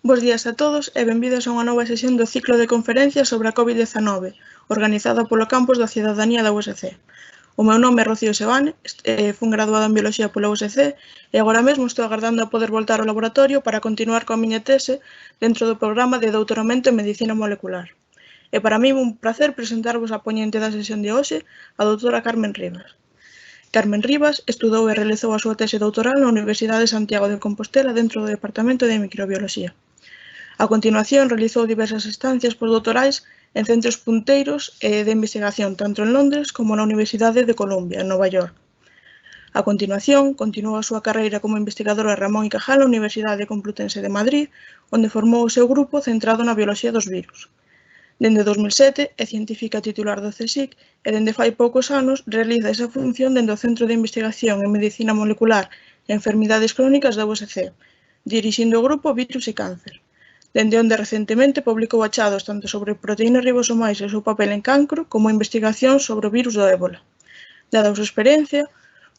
Bos días a todos e benvidos a unha nova sesión do ciclo de conferencias sobre a COVID-19, organizada polo campus da Cidadanía da USC. O meu nome é Rocío Sebane, fun graduada en Bioloxía pola USC e agora mesmo estou agardando a poder voltar ao laboratorio para continuar coa miña tese dentro do programa de doutoramento en Medicina Molecular. E para mí é un placer presentarvos a poñente da sesión de hoxe, a doutora Carmen Rivas. Carmen Rivas estudou e realizou a súa tese doutoral na Universidade de Santiago de Compostela dentro do Departamento de Microbioloxía. A continuación, realizou diversas estancias postdoctorais en centros punteiros de investigación tanto en Londres como na Universidade de Columbia, en Nova York. A continuación, continuou a súa carreira como investigadora Ramón y Cajal na Universidade Complutense de Madrid, onde formou o seu grupo centrado na bioloxía dos virus. Dende 2007 é científica titular do CSIC e dende fai poucos anos realiza esa función dende o Centro de Investigación en Medicina Molecular e Enfermidades Crónicas da USC, dirixindo o grupo Virus e Cáncer, dende onde recentemente publicou achados tanto sobre proteínas ribosomais e o seu papel en cancro como investigación sobre o virus do ébola. Dada a súa experiencia,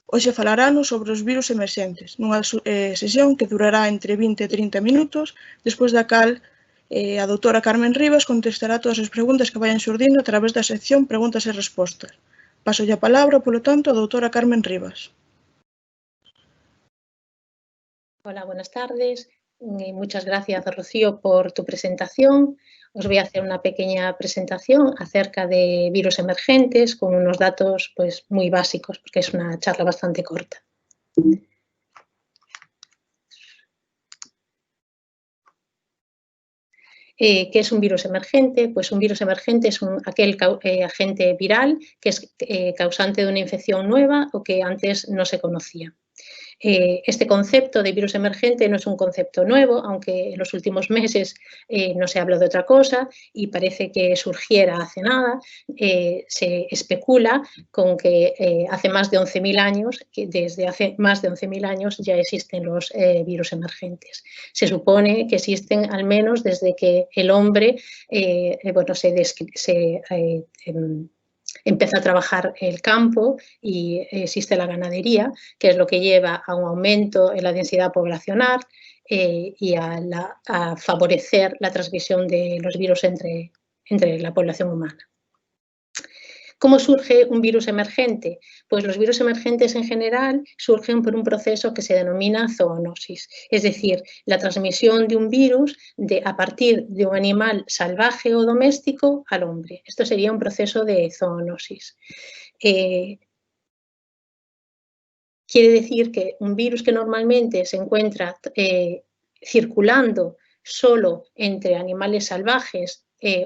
hoxe falaranos sobre os virus emerxentes, nunha sesión que durará entre 20 e 30 minutos, despois da cal a doutora Carmen Rivas contestará todas as preguntas que vayan xurdindo a través da sección Preguntas e Respostas. Pasolle a palabra, polo tanto, a doutora Carmen Rivas. Hola, buenas tardes. Muchas gracias, Rocío, por tu presentación. Os voy a hacer una pequeña presentación acerca de virus emergentes con unos datos pues, muy básicos, porque es una charla bastante corta. ¿Qué es un virus emergente? Pues un virus emergente es aquel agente viral que es causante de una infección nueva o que antes no se conocía. Este concepto de virus emergente no es un concepto nuevo, aunque en los últimos meses no se habla de otra cosa y parece que surgiera hace nada. Se especula con que hace más de 11.000 años, que desde hace más de 11.000 años ya existen los virus emergentes. Se supone que existen al menos desde que el hombre empieza a trabajar el campo y existe la ganadería, que es lo que lleva a un aumento en la densidad poblacional y a favorecer la transmisión de los virus entre la población humana. ¿Cómo surge un virus emergente? Pues los virus emergentes en general surgen por un proceso que se denomina zoonosis, es decir, la transmisión de un virus a partir de un animal salvaje o doméstico al hombre. Esto sería un proceso de zoonosis. Quiere decir que un virus que normalmente se encuentra circulando solo entre animales salvajes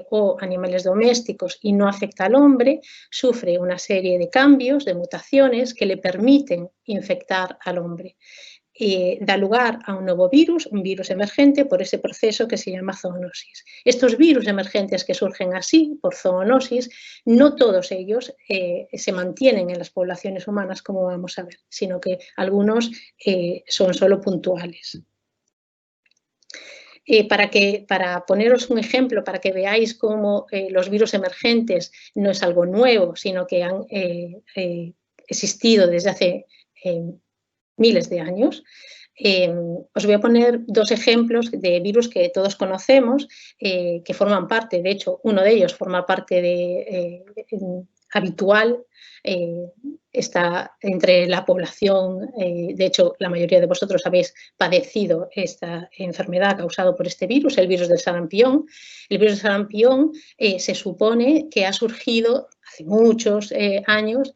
o animales domésticos y no afecta al hombre, sufre una serie de cambios, de mutaciones que le permiten infectar al hombre. Da lugar a un nuevo virus, un virus emergente, por ese proceso que se llama zoonosis. Estos virus emergentes que surgen así, por zoonosis, no todos ellos se mantienen en las poblaciones humanas, como vamos a ver, sino que algunos son solo puntuales. Para poneros un ejemplo, para que veáis cómo los virus emergentes no es algo nuevo, sino que han existido desde hace miles de años, os voy a poner dos ejemplos de virus que todos conocemos, que forman parte, de hecho, uno de ellos forma parte habitual, está entre la población, de hecho, la mayoría de vosotros habéis padecido esta enfermedad causada por este virus, el virus del sarampión. El virus del sarampión se supone que ha surgido hace muchos años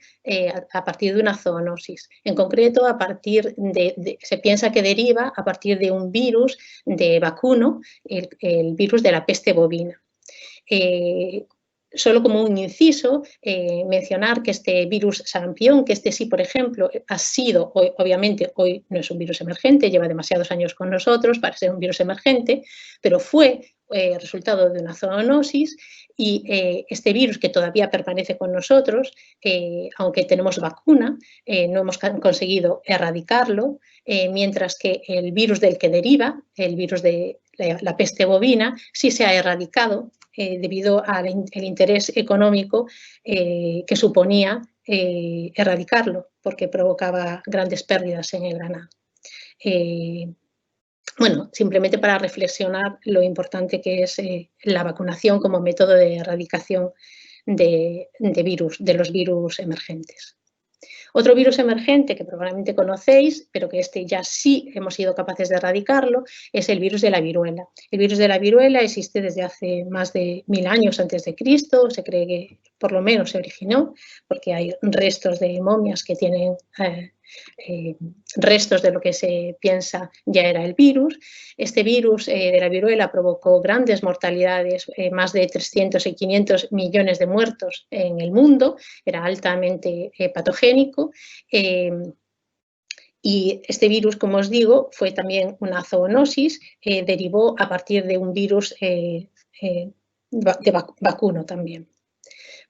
a partir de una zoonosis. En concreto, se piensa que deriva a partir de un virus de vacuno, el virus de la peste bovina. Solo como un inciso, mencionar que este virus sarampión, que este sí, por ejemplo, ha sido, obviamente hoy no es un virus emergente, lleva demasiados años con nosotros para ser un virus emergente, pero fue resultado de una zoonosis y este virus que todavía permanece con nosotros, aunque tenemos vacuna, no hemos conseguido erradicarlo, mientras que el virus del que deriva, el virus de la peste bovina, sí se ha erradicado debido al interés económico que suponía erradicarlo, porque provocaba grandes pérdidas en el ganado. Bueno, simplemente para reflexionar lo importante que es la vacunación como método de erradicación de los virus emergentes. Otro virus emergente que probablemente conocéis, pero que este ya sí hemos sido capaces de erradicarlo, es el virus de la viruela. El virus de la viruela existe desde hace más de 1000 años antes de Cristo, se cree que por lo menos se originó, porque hay restos de momias que tienen restos de lo que se piensa ya era el virus. Este virus de la viruela provocó grandes mortalidades, más de 300 y 500 millones de muertos en el mundo, era altamente patogénico. Y este virus, como os digo, fue también una zoonosis, derivó a partir de un virus vacuno también.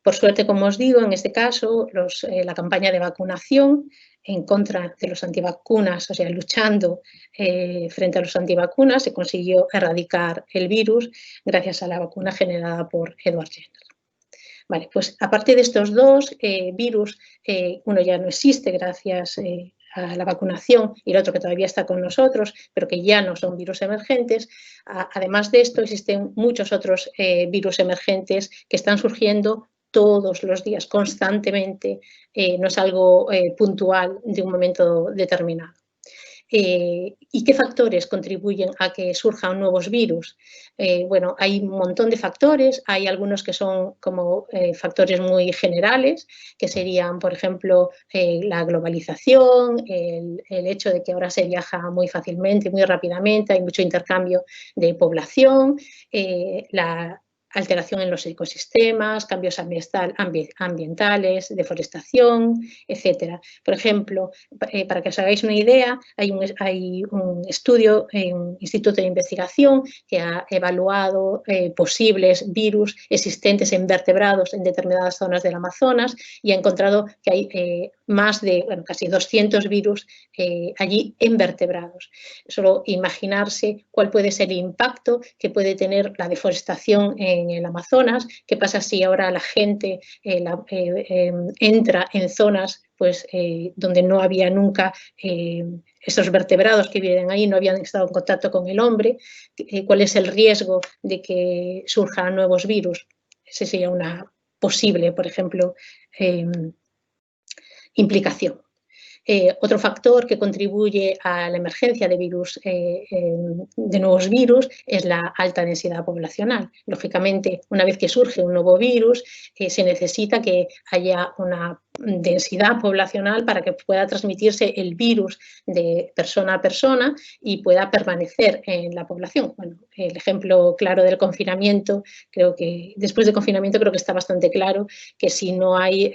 Por suerte, como os digo, en este caso, la campaña de vacunación en contra de los antivacunas, o sea, luchando frente a los antivacunas, se consiguió erradicar el virus gracias a la vacuna generada por Edward Jenner. Vale, pues aparte de estos dos virus, uno ya no existe gracias a la vacunación y el otro que todavía está con nosotros, pero que ya no son virus emergentes. Además de esto, existen muchos otros virus emergentes que están surgiendo todos los días, constantemente, no es algo puntual de un momento determinado. ¿Y qué factores contribuyen a que surjan nuevos virus? Bueno, hay un montón de factores, hay algunos que son como factores muy generales, que serían, por ejemplo, la globalización, el hecho de que ahora se viaja muy fácilmente, muy rápidamente, hay mucho intercambio de población, la alteración en los ecosistemas, cambios ambientales, deforestación, etc. Por ejemplo, para que os hagáis una idea, hay un estudio en un instituto de investigación que ha evaluado posibles virus existentes en vertebrados en determinadas zonas del Amazonas y ha encontrado que hay más de, bueno, casi 200 virus allí en vertebrados. Solo imaginarse cuál puede ser el impacto que puede tener la deforestación en el Amazonas, qué pasa si ahora la gente entra en zonas pues, donde no había nunca esos vertebrados que viven ahí, no habían estado en contacto con el hombre, cuál es el riesgo de que surjan nuevos virus. Esa sería una posible, por ejemplo, implicación. Otro factor que contribuye a la emergencia de virus, de nuevos virus, es la alta densidad poblacional. Lógicamente, una vez que surge un nuevo virus, se necesita que haya una densidad poblacional para que pueda transmitirse el virus de persona a persona y pueda permanecer en la población. Bueno, el ejemplo claro del confinamiento, creo que después del confinamiento creo que está bastante claro que si no hay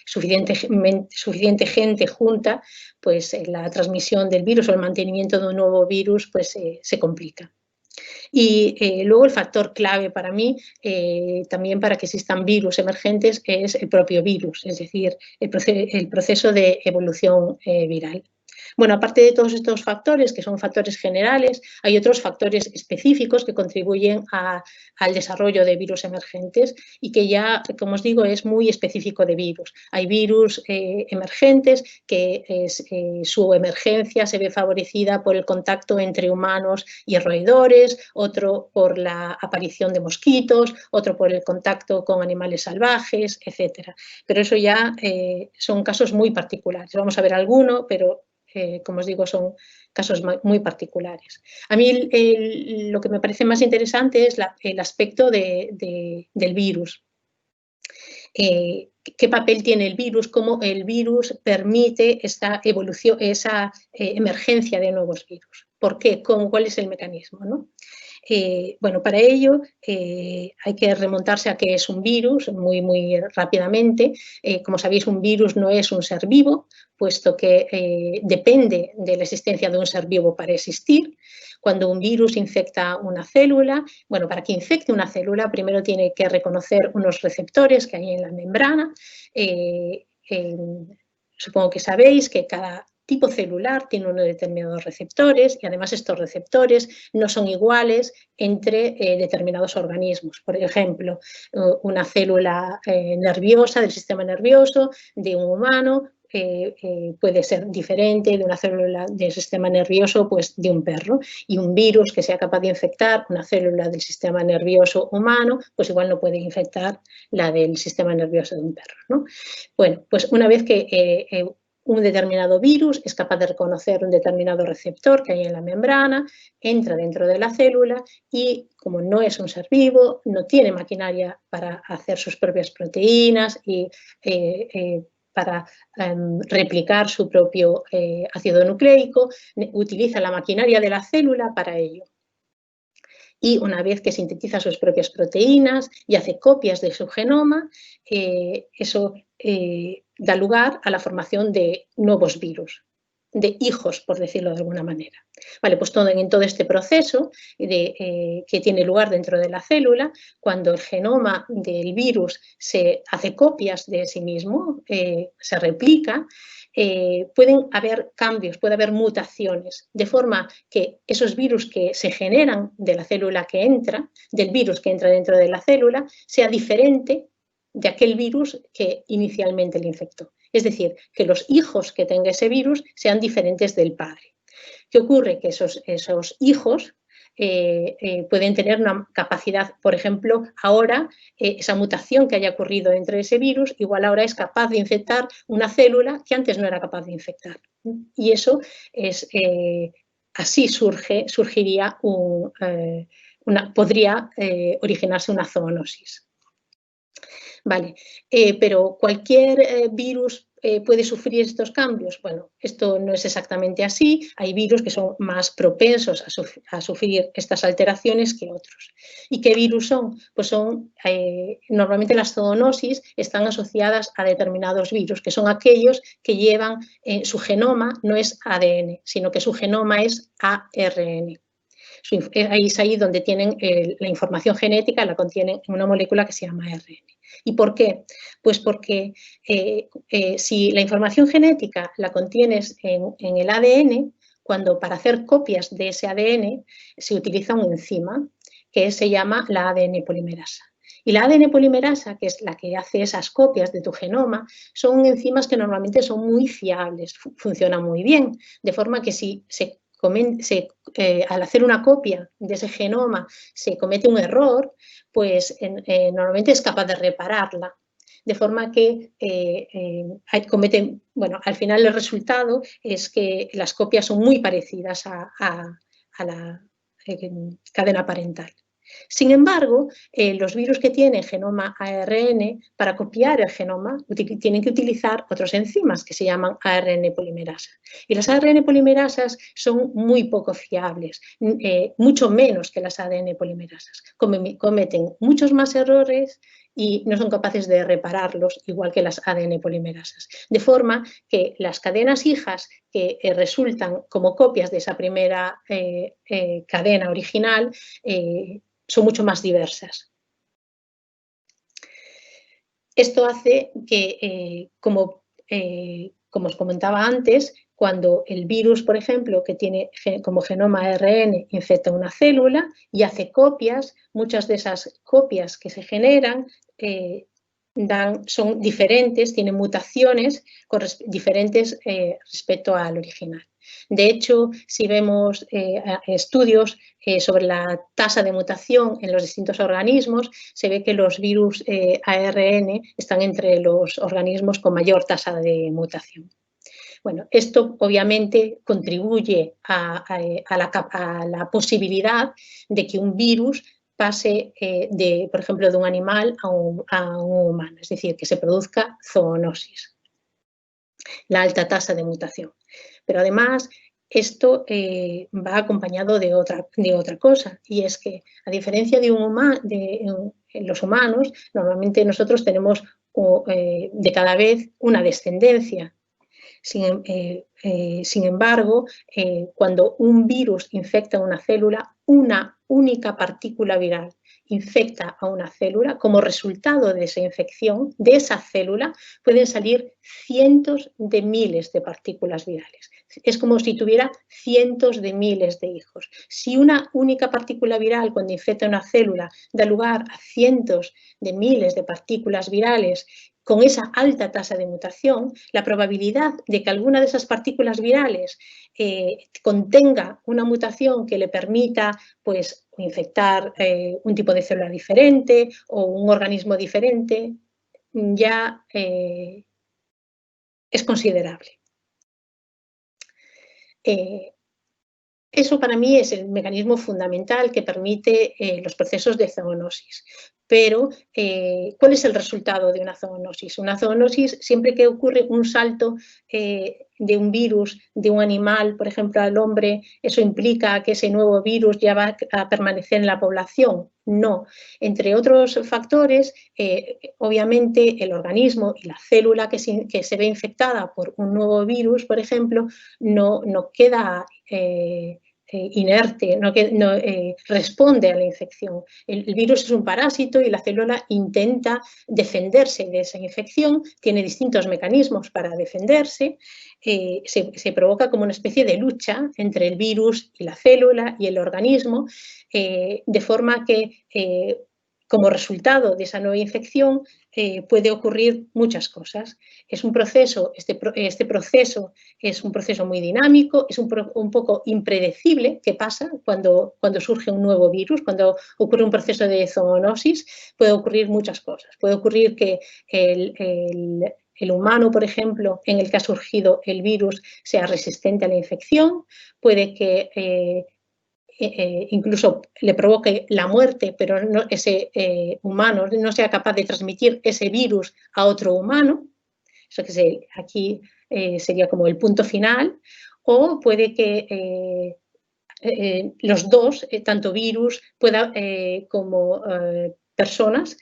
suficiente gente junta, pues la transmisión del virus o el mantenimiento de un nuevo virus pues se complica. Y luego el factor clave para mí, también para que existan virus emergentes, es el propio virus, es decir, el proceso de evolución viral. Bueno, aparte de todos estos factores, que son factores generales, hay otros factores específicos que contribuyen al desarrollo de virus emergentes y que ya, como os digo, es muy específico de virus. Hay virus emergentes que su emergencia se ve favorecida por el contacto entre humanos y roedores, otro por la aparición de mosquitos, otro por el contacto con animales salvajes, etc. Pero eso ya son casos muy particulares. Vamos a ver alguno, pero como os digo, son casos muy particulares. A mí lo que me parece más interesante es el aspecto del virus. ¿Qué papel tiene el virus? ¿Cómo el virus permite esta evolución, esa emergencia de nuevos virus? ¿Por qué? ¿Cuál es el mecanismo, ¿no? Bueno, para ello hay que remontarse a qué es un virus muy rápidamente. Como sabéis, un virus no es un ser vivo, puesto que depende de la existencia de un ser vivo para existir. Cuando un virus infecta una célula, bueno, para que infecte una célula primero tiene que reconocer unos receptores que hay en la membrana. Supongo que sabéis que cada tipo celular tiene unos determinados receptores y además estos receptores no son iguales entre determinados organismos. Por ejemplo, una célula nerviosa del sistema nervioso de un humano puede ser diferente de una célula del sistema nervioso pues, de un perro, y un virus que sea capaz de infectar una célula del sistema nervioso humano, pues igual no puede infectar la del sistema nervioso de un perro, ¿no? Bueno, pues una vez que un determinado virus es capaz de reconocer un determinado receptor que hay en la membrana, entra dentro de la célula y, como no es un ser vivo, no tiene maquinaria para hacer sus propias proteínas y para replicar su propio ácido nucleico, utiliza la maquinaria de la célula para ello. Y una vez que sintetiza sus propias proteínas y hace copias de su genoma, eso da lugar a la formación de nuevos virus, de hijos, por decirlo de alguna manera. Vale, pues en todo este proceso que tiene lugar dentro de la célula, cuando el genoma del virus se hace copias de sí mismo, se replica, pueden haber cambios, puede haber mutaciones, de forma que esos virus que se generan de la célula que entra, del virus que entra dentro de la célula, sea diferente de aquel virus que inicialmente le infectó. Es decir, que los hijos que tenga ese virus sean diferentes del padre. ¿Qué ocurre? Que esos hijos pueden tener una capacidad, por ejemplo, ahora esa mutación que haya ocurrido entre ese virus, igual ahora es capaz de infectar una célula que antes no era capaz de infectar. Y eso es, así surgiría podría originarse una zoonosis. Vale, pero cualquier virus puede sufrir estos cambios. Bueno, esto no es exactamente así. Hay virus que son más propensos a sufrir estas alteraciones que otros. ¿Y qué virus son? Pues son, normalmente las zoonosis están asociadas a determinados virus, que son aquellos que llevan, su genoma no es ADN, sino que su genoma es ARN. Ahí es ahí donde tienen la información genética, la contienen en una molécula que se llama ARN. ¿Y por qué? Pues porque si la información genética la contienes en el ADN, cuando para hacer copias de ese ADN se utiliza un enzima que se llama la ADN polimerasa. Y la ADN polimerasa, que es la que hace esas copias de tu genoma, son enzimas que normalmente son muy fiables, funcionan muy bien, de forma que si al hacer una copia de ese genoma se comete un error, pues normalmente es capaz de repararla. De forma que al final el resultado es que las copias son muy parecidas a la cadena parental. Sin embargo, los virus que tienen genoma ARN, para copiar el genoma, tienen que utilizar otras enzimas que se llaman ARN polimerasa. Y las ARN polimerasas son muy poco fiables, mucho menos que las ADN polimerasas. Cometen muchos más errores y no son capaces de repararlos, igual que las ADN polimerasas. De forma que las cadenas hijas que resultan como copias de esa primera cadena original son mucho más diversas. Esto hace que, como os comentaba antes, cuando el virus, por ejemplo, que tiene como genoma ARN, infecta una célula y hace copias, muchas de esas copias que se generan son diferentes, tienen mutaciones diferentes respecto al original. De hecho, si vemos estudios sobre la tasa de mutación en los distintos organismos, se ve que los virus ARN están entre los organismos con mayor tasa de mutación. Bueno, esto obviamente contribuye a la posibilidad de que un virus pase, por ejemplo, de un animal a un humano, es decir, que se produzca zoonosis, la alta tasa de mutación. Pero además, esto va acompañado de otra cosa, y es que, a diferencia de los humanos, normalmente nosotros tenemos de cada vez una descendencia. Sin embargo, cuando un virus infecta una célula, una única partícula viral infecta a una célula, como resultado de esa infección, de esa célula, pueden salir cientos de miles de partículas virales. Es como si tuviera cientos de miles de hijos. Si una única partícula viral, cuando infecta una célula, da lugar a cientos de miles de partículas virales con esa alta tasa de mutación, la probabilidad de que alguna de esas partículas virales contenga una mutación que le permita pues, infectar un tipo de célula diferente o un organismo diferente ya es considerable. Eso para mí es el mecanismo fundamental que permite los procesos de zoonosis. Pero, ¿cuál es el resultado de una zoonosis? Una zoonosis, siempre que ocurre un salto de un virus de un animal, por ejemplo, al hombre, ¿eso implica que ese nuevo virus ya va a permanecer en la población? No. Entre otros factores, obviamente el organismo y la célula que se ve infectada por un nuevo virus, por ejemplo, no queda inerte, no responde a la infección. El virus es un parásito y la célula intenta defenderse de esa infección, tiene distintos mecanismos para defenderse, se provoca como una especie de lucha entre el virus y la célula y el organismo, de forma que como resultado de esa nueva infección puede ocurrir muchas cosas. Es un proceso, este proceso es un proceso muy dinámico, es un poco impredecible qué pasa cuando surge un nuevo virus, cuando ocurre un proceso de zoonosis, puede ocurrir muchas cosas. Puede ocurrir que el humano, por ejemplo, en el que ha surgido el virus, sea resistente a la infección, puede que incluso le provoque la muerte, pero ese humano no sea capaz de transmitir ese virus a otro humano. Eso que aquí sería como el punto final. O puede que los dos, tanto virus como personas,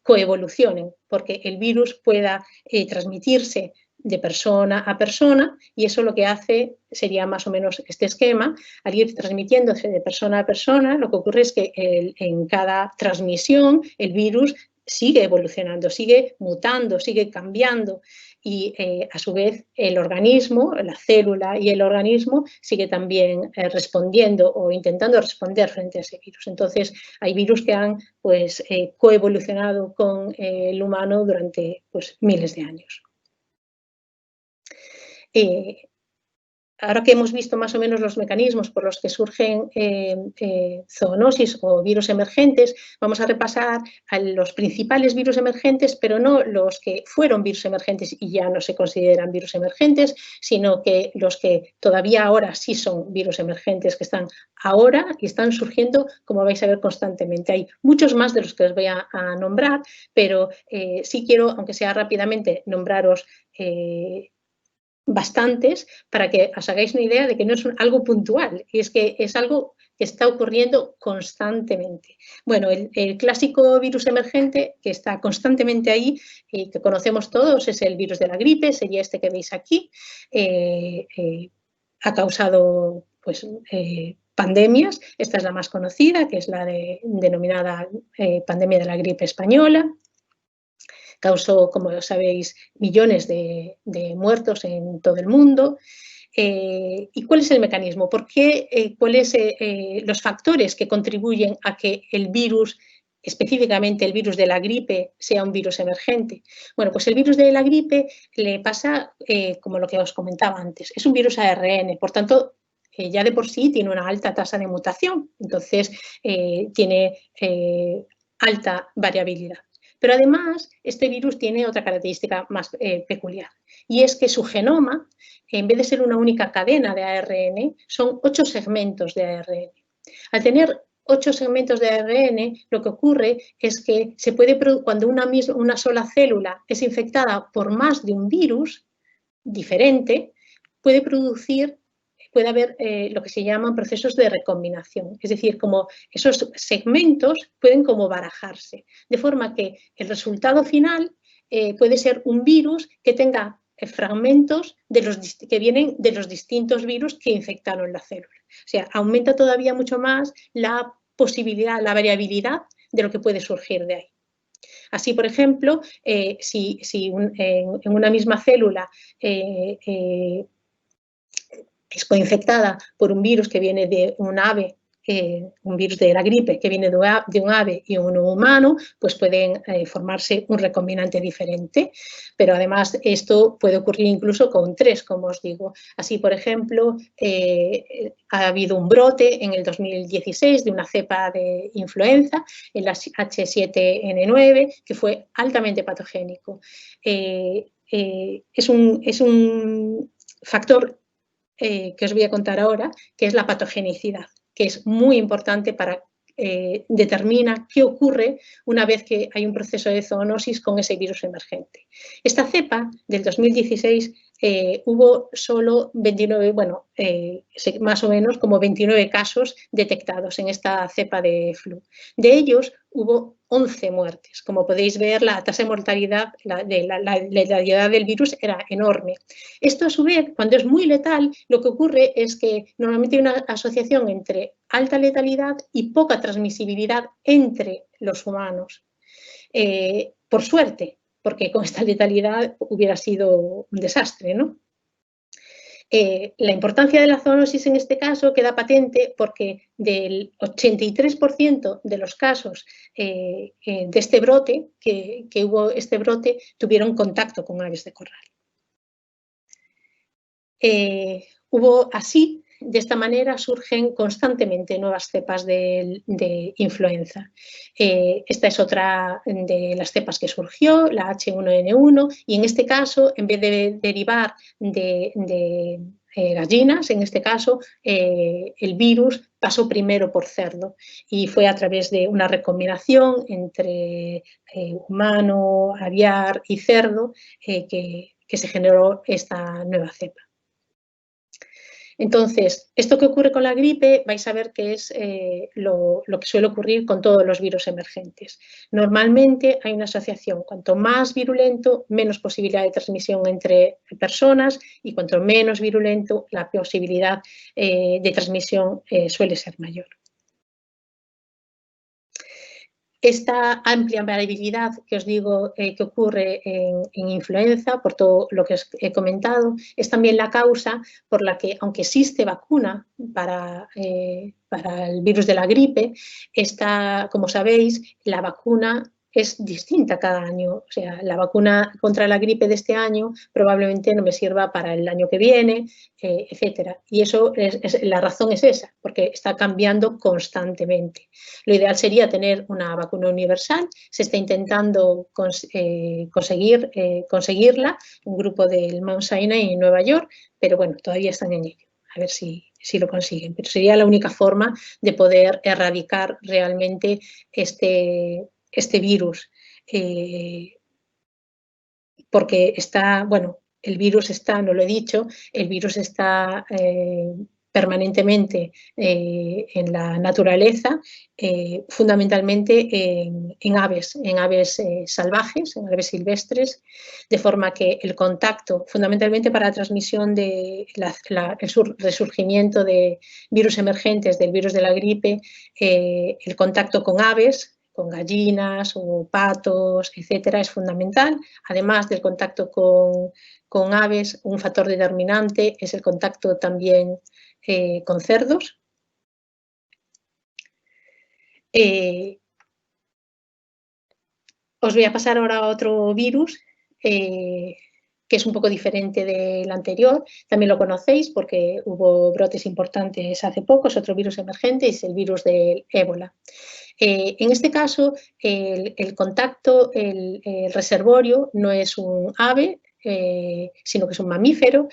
coevolucionen, porque el virus pueda transmitirse de persona a persona, y eso lo que hace sería más o menos este esquema. Al ir transmitiéndose de persona a persona, lo que ocurre es que en cada transmisión el virus sigue evolucionando, sigue mutando, sigue cambiando, y a su vez el organismo, la célula y el organismo sigue también respondiendo o intentando responder frente a ese virus. Entonces hay virus que han pues, coevolucionado con el humano durante pues, miles de años. Ahora que hemos visto más o menos los mecanismos por los que surgen zoonosis o virus emergentes, vamos a repasar a los principales virus emergentes, pero no los que fueron virus emergentes y ya no se consideran virus emergentes, sino que los que todavía ahora sí son virus emergentes, que están ahora y están surgiendo, como vais a ver, constantemente. Hay muchos más de los que os voy a nombrar, pero sí quiero, aunque sea rápidamente, nombraros bastantes para que os hagáis una idea de que no es algo puntual, y es que es algo que está ocurriendo constantemente. Bueno, el clásico virus emergente que está constantemente ahí y que conocemos todos es el virus de la gripe, sería este que veis aquí. Ha causado pues, pandemias. Esta es la más conocida, que es la denominada pandemia de la gripe española. Causó, como sabéis, millones de muertos en todo el mundo. ¿Y cuál es el mecanismo? ¿Por qué? ¿Cuáles son los factores que contribuyen a que el virus, específicamente el virus de la gripe, sea un virus emergente? Bueno, pues el virus de la gripe le pasa como lo que os comentaba antes. Es un virus ARN, por tanto, ya de por sí tiene una alta tasa de mutación. Entonces, tiene alta variabilidad. Pero además, este virus tiene otra característica más peculiar, y es que su genoma, en vez de ser una única cadena de ARN, son 8 segmentos de ARN. Al tener 8 segmentos de ARN, lo que ocurre es que cuando una sola célula es infectada por más de un virus diferente, puede haber lo que se llaman procesos de recombinación, es decir, como esos segmentos pueden como barajarse, de forma que el resultado final puede ser un virus que tenga fragmentos que vienen de los distintos virus que infectaron la célula. O sea, aumenta todavía mucho más la posibilidad, la variabilidad de lo que puede surgir de ahí. Así, por ejemplo, si en una misma célula es coinfectada por un virus que viene de un ave un virus de la gripe que viene de un ave y un humano, pues pueden formarse un recombinante diferente. Pero además esto puede ocurrir incluso con 3, como os digo. Así, por ejemplo, ha habido un brote en el 2016 de una cepa de influenza, el H7N9, que fue altamente patogénico. Es un factor que os voy a contar ahora, que es la patogenicidad, que es muy importante para determinar qué ocurre una vez que hay un proceso de zoonosis con ese virus emergente. Esta cepa del 2016 hubo solo 29, bueno, más o menos como 29 casos detectados en esta cepa de flu. De ellos hubo 11 muertes. Como podéis ver, la tasa de mortalidad, la letalidad del virus era enorme. Esto, a su vez, cuando es muy letal, lo que ocurre es que normalmente hay una asociación entre alta letalidad y poca transmisibilidad entre los humanos. Por suerte, porque con esta letalidad hubiera sido un desastre, ¿no? La importancia de la zoonosis en este caso queda patente porque del 83% de los casos de este brote, que hubo este brote, tuvieron contacto con aves de corral. De esta manera surgen constantemente nuevas cepas de influenza. Esta es otra de las cepas que surgió, la H1N1, y en este caso, en vez de derivar de gallinas, en este caso, el virus pasó primero por cerdo y fue a través de una recombinación entre humano, aviar y cerdo que se generó esta nueva cepa. Entonces, esto que ocurre con la gripe, vais a ver que es lo que suele ocurrir con todos los virus emergentes. Normalmente hay una asociación, cuanto más virulento, menos posibilidad de transmisión entre personas, y cuanto menos virulento, la posibilidad de transmisión suele ser mayor. Esta amplia variabilidad que os digo que ocurre en influenza, por todo lo que os he comentado, es también la causa por la que, aunque existe vacuna para el virus de la gripe, como sabéis, la vacuna es distinta cada año. O sea, la vacuna contra la gripe de este año probablemente no me sirva para el año que viene, etcétera. Y eso la razón es esa, porque está cambiando constantemente. Lo ideal sería tener una vacuna universal. Se está intentando conseguirla, un grupo del Mount Sinai en Nueva York, pero bueno, todavía están en ello. A ver si lo consiguen. Pero sería la única forma de poder erradicar realmente este virus, porque el virus está, no lo he dicho, el virus está permanentemente en la naturaleza, fundamentalmente en aves salvajes, en aves silvestres, de forma que el contacto, fundamentalmente para la transmisión el resurgimiento de virus emergentes del virus de la gripe, el contacto con aves, con gallinas o patos, etcétera, es fundamental. Además del contacto con aves, un factor determinante es el contacto también con cerdos. Os voy a pasar ahora a otro virus que es un poco diferente del anterior. También lo conocéis porque hubo brotes importantes hace poco. Es otro virus emergente, es el virus del ébola. En este caso, el contacto, el reservorio, no es un ave, sino que es un mamífero.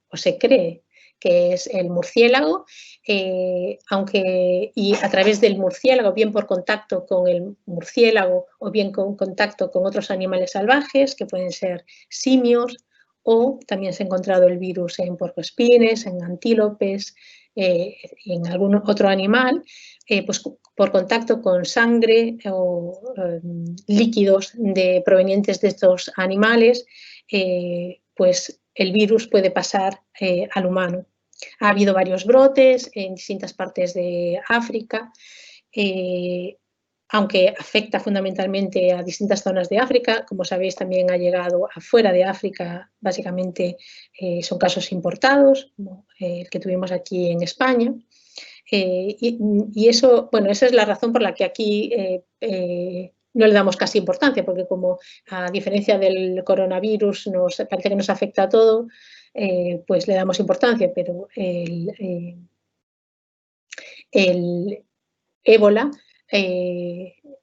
O se cree que es el murciélago, y a través del murciélago, bien por contacto con el murciélago o bien con contacto con otros animales salvajes, que pueden ser simios, o también se ha encontrado el virus en puercoespines, en antílopes y en algún otro animal, pues por contacto con sangre o líquidos provenientes de estos animales, pues el virus puede pasar al humano. Ha habido varios brotes en distintas partes de África, aunque afecta fundamentalmente a distintas zonas de África. Como sabéis, también ha llegado afuera de África, básicamente son casos importados, como el que tuvimos aquí en España. Y eso, bueno, esa es la razón por la que aquí no le damos casi importancia, porque como a diferencia del coronavirus parece que nos afecta a todo, pues le damos importancia, pero el ébola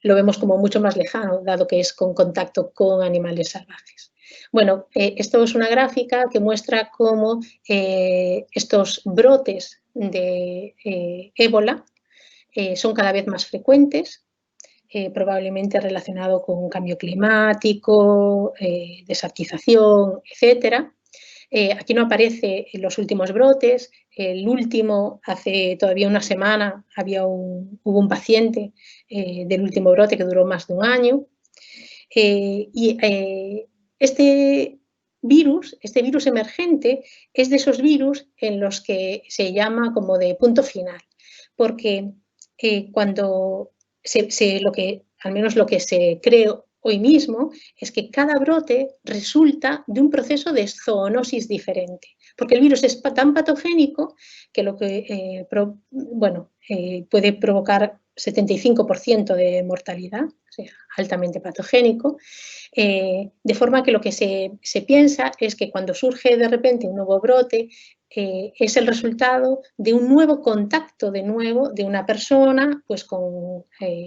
lo vemos como mucho más lejano, dado que es con contacto con animales salvajes. Bueno, esto es una gráfica que muestra cómo estos brotes de ébola son cada vez más frecuentes, probablemente relacionado con cambio climático, desertización, etcétera. Aquí no aparece en los últimos brotes. El último, hace todavía una semana, hubo un paciente del último brote que duró más de un año. Este virus emergente, es de esos virus en los que se llama como de punto final, porque cuando al menos lo que se cree hoy mismo, es que cada brote resulta de un proceso de zoonosis diferente, porque el virus es tan patogénico que puede provocar 75% de mortalidad, o sea, altamente patogénico, de forma que lo que se piensa es que cuando surge de repente un nuevo brote, es el resultado de un nuevo contacto de una persona pues con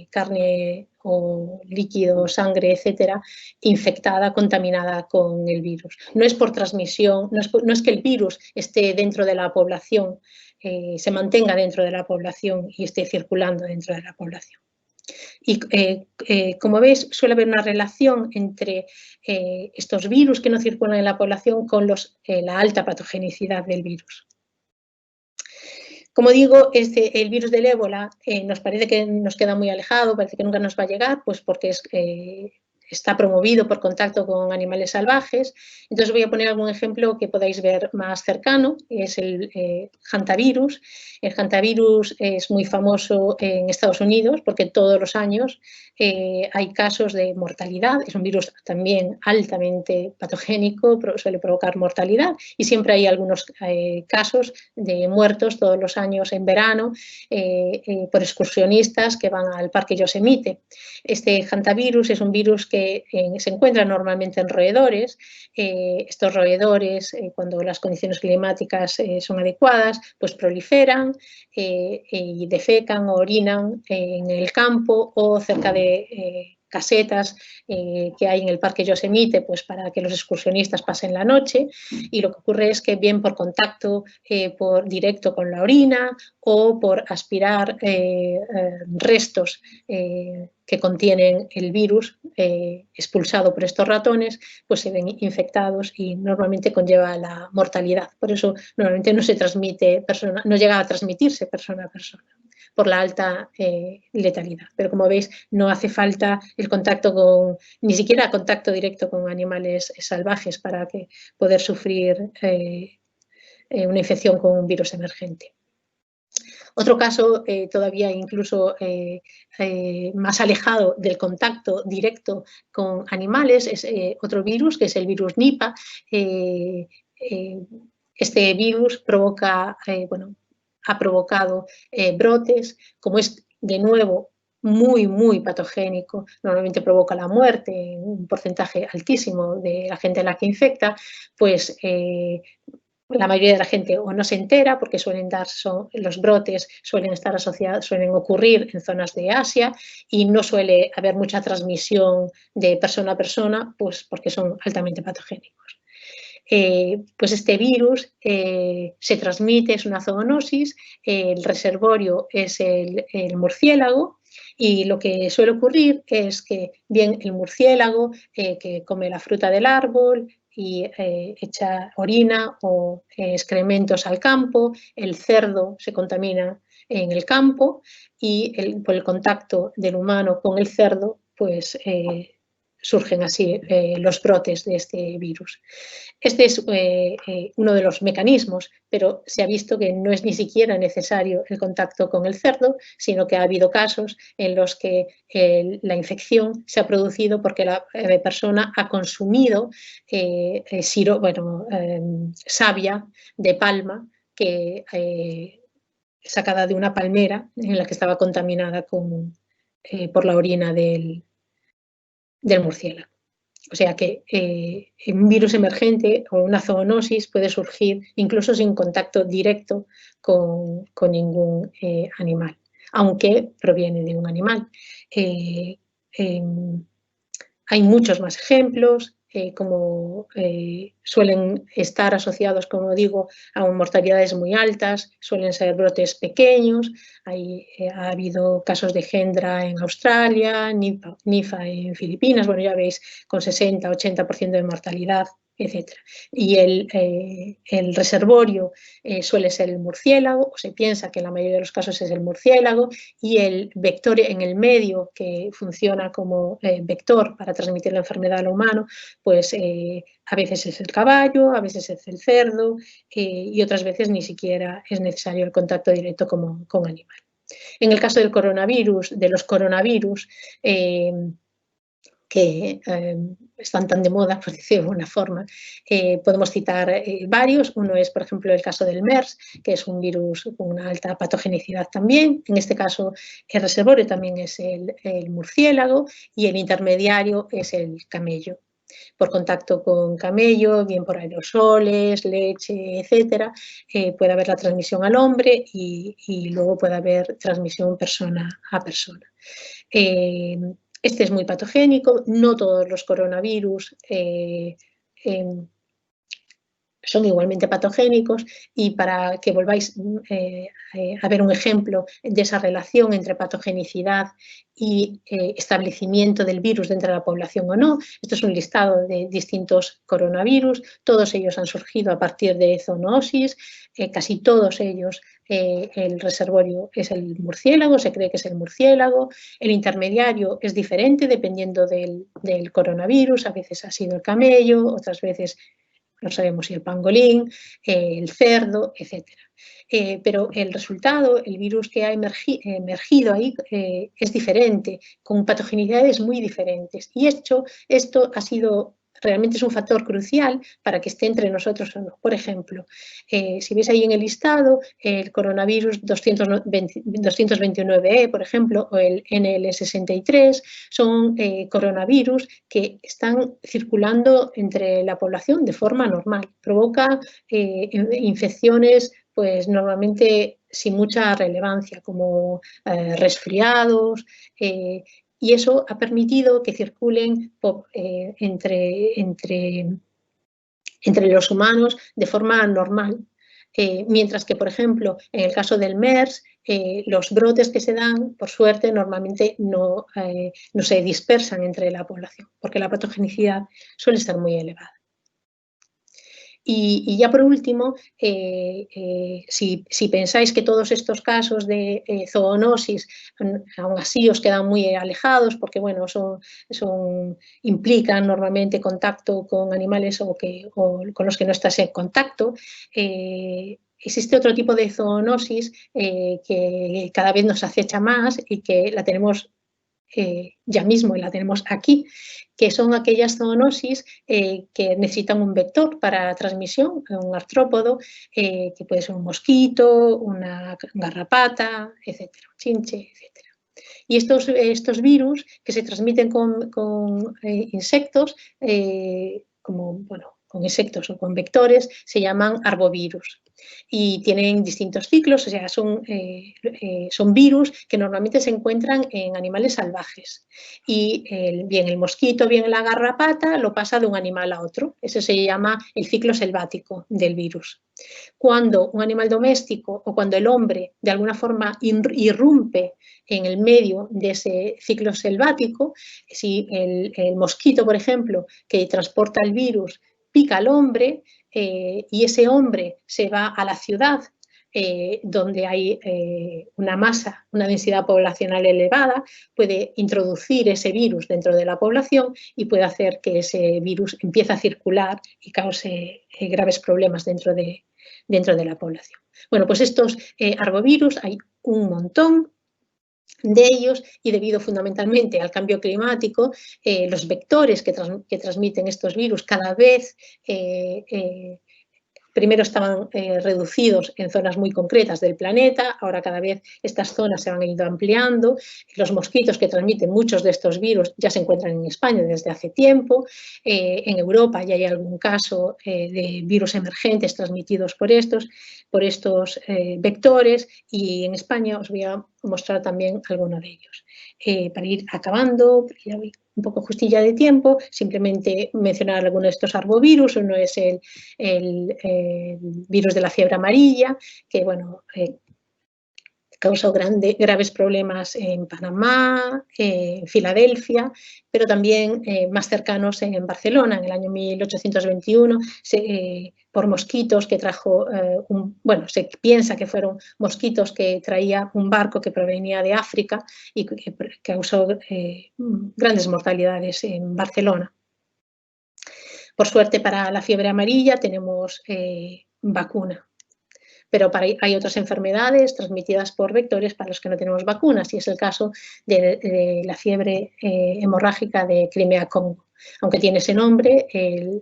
carne o líquido, sangre, etcétera, infectada, contaminada con el virus. No es por transmisión, no es que el virus esté dentro de la población, se mantenga dentro de la población y esté circulando dentro de la población. Y como veis, suele haber una relación entre estos virus que no circulan en la población con la alta patogenicidad del virus. Como digo, el virus del ébola nos parece que nos queda muy alejado, parece que nunca nos va a llegar, pues porque está promovido por contacto con animales salvajes. Entonces voy a poner algún ejemplo que podáis ver más cercano, es el hantavirus. El hantavirus es muy famoso en Estados Unidos porque todos los años hay casos de mortalidad. Es un virus también altamente patogénico, suele provocar mortalidad y siempre hay algunos casos de muertos todos los años en verano por excursionistas que van al Parque Yosemite. Este hantavirus es un virus que se encuentra normalmente en roedores. Estos roedores, cuando las condiciones climáticas son adecuadas, pues proliferan y defecan o orinan en el campo o cerca de casetas que hay en el Parque Yosemite, pues para que los excursionistas pasen la noche, y lo que ocurre es que bien por contacto directo con la orina o por aspirar restos que contienen el virus expulsado por estos ratones, pues se ven infectados y normalmente conlleva la mortalidad. Por eso normalmente no se transmite no llega a transmitirse persona a persona por la alta letalidad. Pero como veis, no hace falta el contacto ni siquiera contacto directo con animales salvajes para poder sufrir una infección con un virus emergente. Otro caso todavía incluso más alejado del contacto directo con animales es otro virus, que es el virus Nipah. Este virus ha provocado brotes, como es de nuevo muy, muy patogénico, normalmente provoca la muerte en un porcentaje altísimo de la gente a la que infecta, pues la mayoría de la gente o no se entera porque los brotes suelen estar asociados, suelen ocurrir en zonas de Asia y no suele haber mucha transmisión de persona a persona, pues porque son altamente patogénicos. Pues este virus se transmite, es una zoonosis, el reservorio es el murciélago, y lo que suele ocurrir es que bien el murciélago que come la fruta del árbol y echa orina o excrementos al campo, el cerdo se contamina en el campo y por el contacto del humano con el cerdo, pues surgen así los brotes de este virus. Este es uno de los mecanismos, pero se ha visto que no es ni siquiera necesario el contacto con el cerdo, sino que ha habido casos en los que la infección se ha producido porque la persona ha consumido savia de palma que sacada de una palmera en la que estaba contaminada por la orina del murciélago. O sea que un virus emergente o una zoonosis puede surgir incluso sin contacto directo con ningún animal, aunque proviene de un animal. Hay muchos más ejemplos, como suelen estar asociados, como digo, a mortalidades muy altas, suelen ser brotes pequeños. Ha habido casos de Hendra en Australia, Nipah en Filipinas, bueno, ya veis, con 60-80% de mortalidad, etc. Y el reservorio suele ser el murciélago, o se piensa que en la mayoría de los casos es el murciélago, y el vector en el medio, que funciona como vector para transmitir la enfermedad al humano, pues a veces es el caballo, a veces es el cerdo, y otras veces ni siquiera es necesario el contacto directo con animal. En el caso del coronavirus, de los coronavirus, que están tan de moda, por decirlo de alguna forma, podemos citar varios. Uno es, por ejemplo, el caso del MERS, que es un virus con una alta patogenicidad también. En este caso, el reservorio también es el murciélago y el intermediario es el camello. Por contacto con camello, bien por aerosoles, leche, etcétera, puede haber la transmisión al hombre y luego puede haber transmisión persona a persona. Este es muy patogénico, no todos los coronavirus son igualmente patogénicos, y para que volváis a ver un ejemplo de esa relación entre patogenicidad y establecimiento del virus dentro de la población o no, esto es un listado de distintos coronavirus, todos ellos han surgido a partir de zoonosis, casi todos ellos el reservorio es el murciélago, se cree que es el murciélago, el intermediario es diferente dependiendo del coronavirus, a veces ha sido el camello, otras veces no sabemos si el pangolín, el cerdo, etc. Pero el resultado, el virus que ha emergido ahí es diferente, con patogenicidades muy diferentes. Y esto ha sido, realmente es un factor crucial para que esté entre nosotros o no. Por ejemplo, si veis ahí en el listado, el coronavirus 229E, por ejemplo, o el NL63, son coronavirus que están circulando entre la población de forma normal. Provoca infecciones, pues normalmente sin mucha relevancia, como resfriados, y eso ha permitido que circulen entre los humanos de forma normal. Mientras que, por ejemplo, en el caso del MERS, los brotes que se dan, por suerte, normalmente no se dispersan entre la población, porque la patogenicidad suele ser muy elevada. Y ya por último, si pensáis que todos estos casos de zoonosis aún así os quedan muy alejados, porque bueno, implican normalmente contacto con animales o con los que no estás en contacto, existe otro tipo de zoonosis que cada vez nos acecha más y que la tenemos ya mismo y la tenemos aquí, que son aquellas zoonosis que necesitan un vector para transmisión, un artrópodo, que puede ser un mosquito, una garrapata, etcétera, un chinche, etcétera. Y estos virus que se transmiten con insectos, con insectos o con vectores, se llaman arbovirus. Y tienen distintos ciclos, o sea, son virus que normalmente se encuentran en animales salvajes. Y bien el mosquito, bien la garrapata, lo pasa de un animal a otro. Eso se llama el ciclo selvático del virus. Cuando un animal doméstico o cuando el hombre de alguna forma irrumpe en el medio de ese ciclo selvático, si el mosquito, por ejemplo, que transporta el virus, pica al hombre y ese hombre se va a la ciudad donde hay una masa, una densidad poblacional elevada, puede introducir ese virus dentro de la población y puede hacer que ese virus empiece a circular y cause graves problemas dentro de la población. Bueno, pues estos arbovirus hay un montón de ellos y debido fundamentalmente al cambio climático, los vectores que transmiten estos virus cada vez primero estaban reducidos en zonas muy concretas del planeta, ahora cada vez estas zonas se han ido ampliando. Los mosquitos que transmiten muchos de estos virus ya se encuentran en España desde hace tiempo. En Europa ya hay algún caso de virus emergentes transmitidos por estos vectores, y en España os voy a mostrar también alguno de ellos. Para ir acabando, ya voy un poco justilla de tiempo, simplemente mencionar algunos de estos arbovirus. Uno es el virus de la fiebre amarilla, que bueno, causó graves problemas en Panamá, en Filadelfia, pero también más cercanos en Barcelona, en el año 1821, por mosquitos que trajo, se piensa que fueron mosquitos que traía un barco que provenía de África y que causó grandes mortalidades en Barcelona. Por suerte, para la fiebre amarilla tenemos vacuna. Pero hay otras enfermedades transmitidas por vectores para los que no tenemos vacunas, y es el caso de la fiebre hemorrágica de Crimea-Congo. Aunque tiene ese nombre,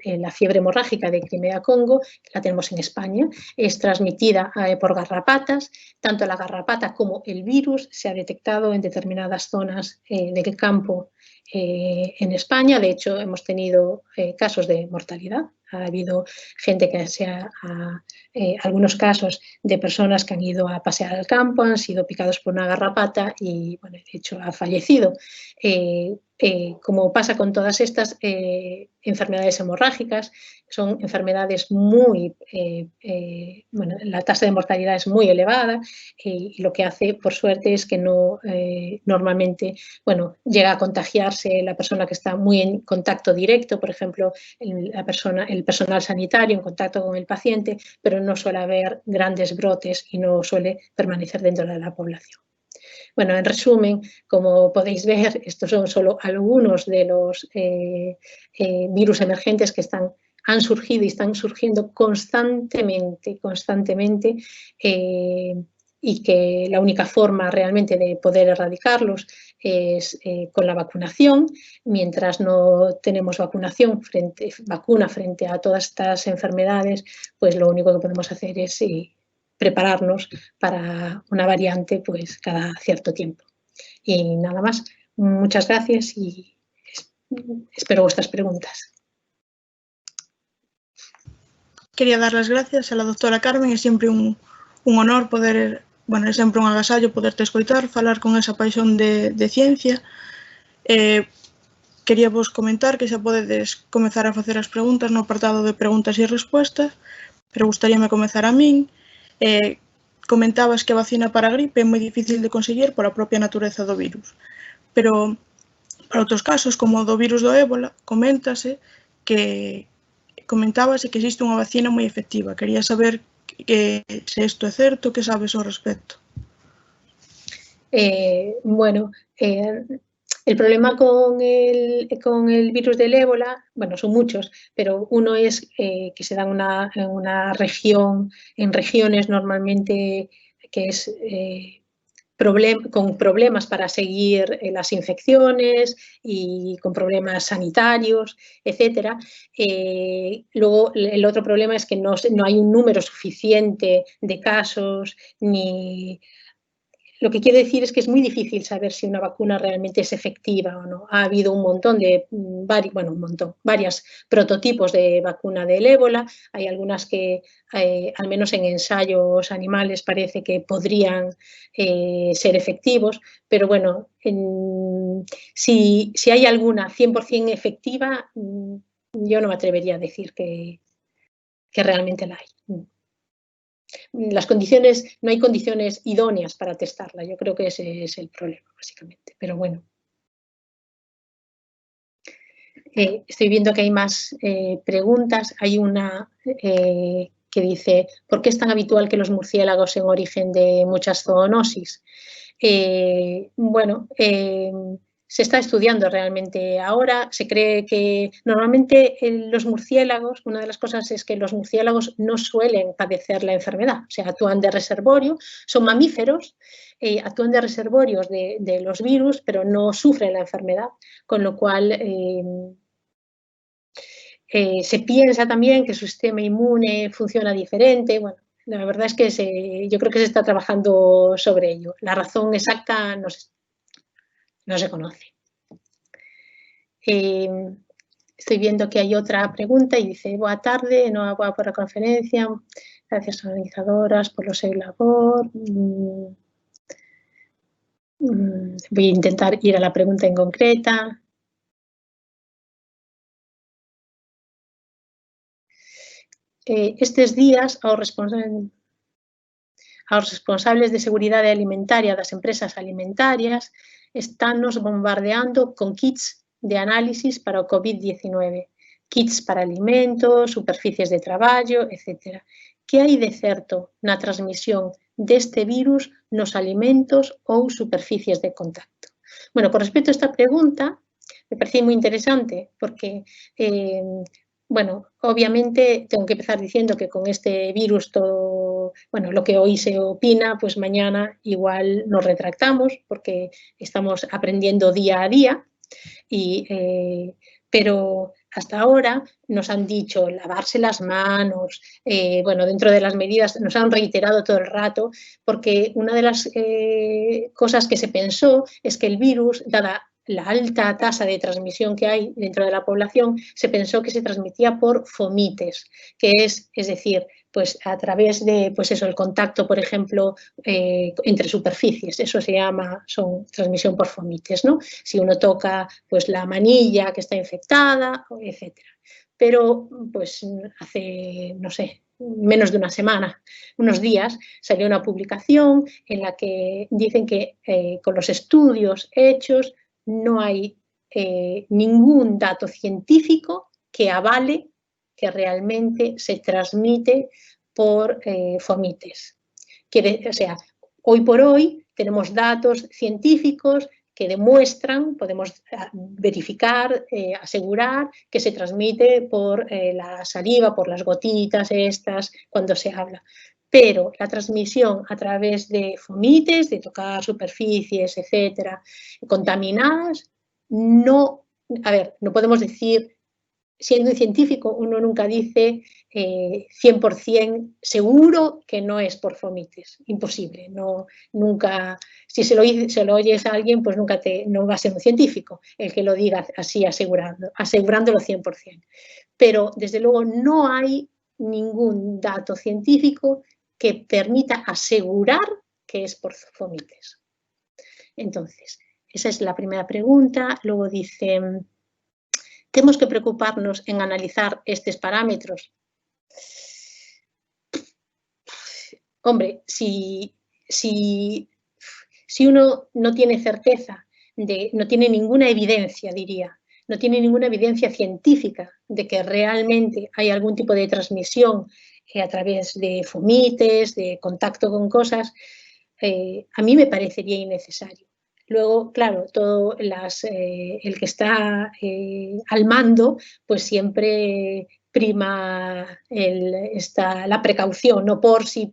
la fiebre hemorrágica de Crimea-Congo, la tenemos en España, es transmitida por garrapatas. Tanto la garrapata como el virus se ha detectado en determinadas zonas del campo en España. De hecho, hemos tenido casos de mortalidad. Ha habido gente que algunos casos de personas que han ido a pasear al campo, han sido picados por una garrapata y, bueno, de hecho, ha fallecido. Como pasa con todas estas enfermedades hemorrágicas, son enfermedades la tasa de mortalidad es muy elevada, y lo que hace, por suerte, es que no normalmente, llega a contagiarse la persona que está muy en contacto directo, por ejemplo, el personal sanitario en contacto con el paciente, pero no suele haber grandes brotes y no suele permanecer dentro de la población. Bueno, en resumen, como podéis ver, estos son solo algunos de los virus emergentes que han surgido y están surgiendo constantemente, y que la única forma realmente de poder erradicarlos es con la vacunación. Mientras no tenemos vacuna frente a todas estas enfermedades, pues lo único que podemos hacer es prepararnos para una variante pues cada cierto tiempo. Y nada más, muchas gracias y espero vuestras preguntas. Quería dar las gracias a la doctora Carmen, é sempre un honor poder, é sempre un agasallo poderte escoitar, falar con esa paixón de ciencia. Quería vos comentar que xa podedes comezar a facer as preguntas no apartado de preguntas e respostas, pero gustaríame comezar a min. Comentabas que a vacina para a gripe é moi difícil de conseguir por a propia natureza do virus, pero para outros casos, como o do virus do ébola, comentábase que existe unha vacina moi efectiva. Quería saber se isto é certo, que sabes ao respecto. El problema con el virus del ébola, son muchos, pero uno es que se da en regiones normalmente que es con problemas para seguir las infecciones y con problemas sanitarios, etc. Luego, el otro problema es que no hay un número suficiente de casos ni... Lo que quiero decir es que es muy difícil saber si una vacuna realmente es efectiva o no. Ha habido varios prototipos de vacuna del ébola. Hay algunas que, al menos en ensayos animales, parece que podrían ser efectivos. Pero bueno, si hay alguna 100% efectiva, yo no me atrevería a decir que realmente la hay. No hay condiciones idóneas para testarla. Yo creo que ese es el problema, básicamente. Pero bueno. Estoy viendo que hay más preguntas. Hay una que dice, ¿por qué es tan habitual que los murciélagos sean origen de muchas zoonosis? Se está estudiando realmente ahora. Se cree que normalmente los murciélagos, una de las cosas es que los murciélagos no suelen padecer la enfermedad, o sea, actúan de reservorio, son mamíferos, actúan de reservorios de los virus, pero no sufren la enfermedad, con lo cual Se piensa también que su sistema inmune funciona diferente. Bueno, la verdad es que yo creo que se está trabajando sobre ello. La razón exacta no se conoce. Estoy viendo que hay otra pregunta y dice: boa tarde, enhorabuena por la conferencia, gracias organizadoras por lo seu labor. Voy a intentar ir a la pregunta en concreta. Estes días, aos responsables de seguridade alimentaria das empresas alimentarias estánnos bombardeando con kits de análisis para o COVID-19, kits para alimentos, superficies de traballo, etc. Que hai de certo na transmisión deste virus nos alimentos ou superficies de contacto? Bueno, con respecto a esta pregunta, me parece moi interesante porque bueno, obviamente tengo que empezar diciendo que con este virus todo, bueno, lo que hoy se opina, pues mañana igual nos retractamos porque estamos aprendiendo día a día, pero hasta ahora nos han dicho lavarse las manos, bueno, dentro de las medidas nos han reiterado todo el rato, porque una de las cosas que se pensó es que el virus, dada la alta tasa de transmisión que hay dentro de la población, se pensó que se transmitía por fomites, que es decir, pues a través de, pues eso, el contacto, por ejemplo, entre superficies, eso se llama, son transmisión por fomites, ¿no? Si uno toca, pues la manilla que está infectada, etcétera. Pero, pues hace, no sé, menos de una semana, unos días, salió una publicación en la que dicen que con los estudios hechos no hay ningún dato científico que avale que realmente se transmite por fomites. O sea, hoy por hoy tenemos datos científicos que demuestran, podemos verificar, asegurar que se transmite por la saliva, por las gotitas estas, cuando se habla. Pero la transmisión a través de fomites, de tocar superficies, etcétera, contaminadas, no, a ver, no podemos decir, siendo un científico, uno nunca dice 100% seguro que no es por fomites, imposible, no, nunca, si se lo oyes a alguien, pues nunca no va a ser un científico el que lo diga así asegurándolo 100%. Pero desde luego no hay ningún dato científico que permita asegurar que es por fomites. Entonces, esa es la primera pregunta. Luego dice: ¿temos que preocuparnos en analizar estes parámetros? Hombre, si uno no tiene certeza, no tiene ninguna evidencia, diría, no tiene ninguna evidencia científica de que realmente hay algún tipo de transmisión a través de fomites, de contacto con cosas, a mí me parecería innecesario. Luego, claro, todo el que está al mando, pues siempre prima la precaución, no por sí.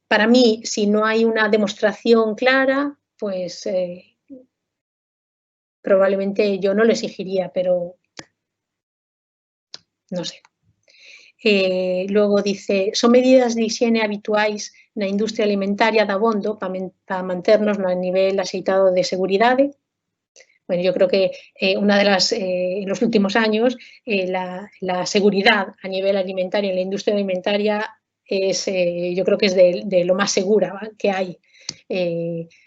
Para mí, si no hay una demostración clara, pues probablemente yo no lo exigiría, pero no sé. Luego dice: son medidas de higiene habituais na industria alimentaria de abondo para manternos no nivel axeitado de seguridade. Bueno, yo creo que en los últimos años la seguridad a nivel alimentario en la industria alimentaria yo creo que es de lo más segura que hay.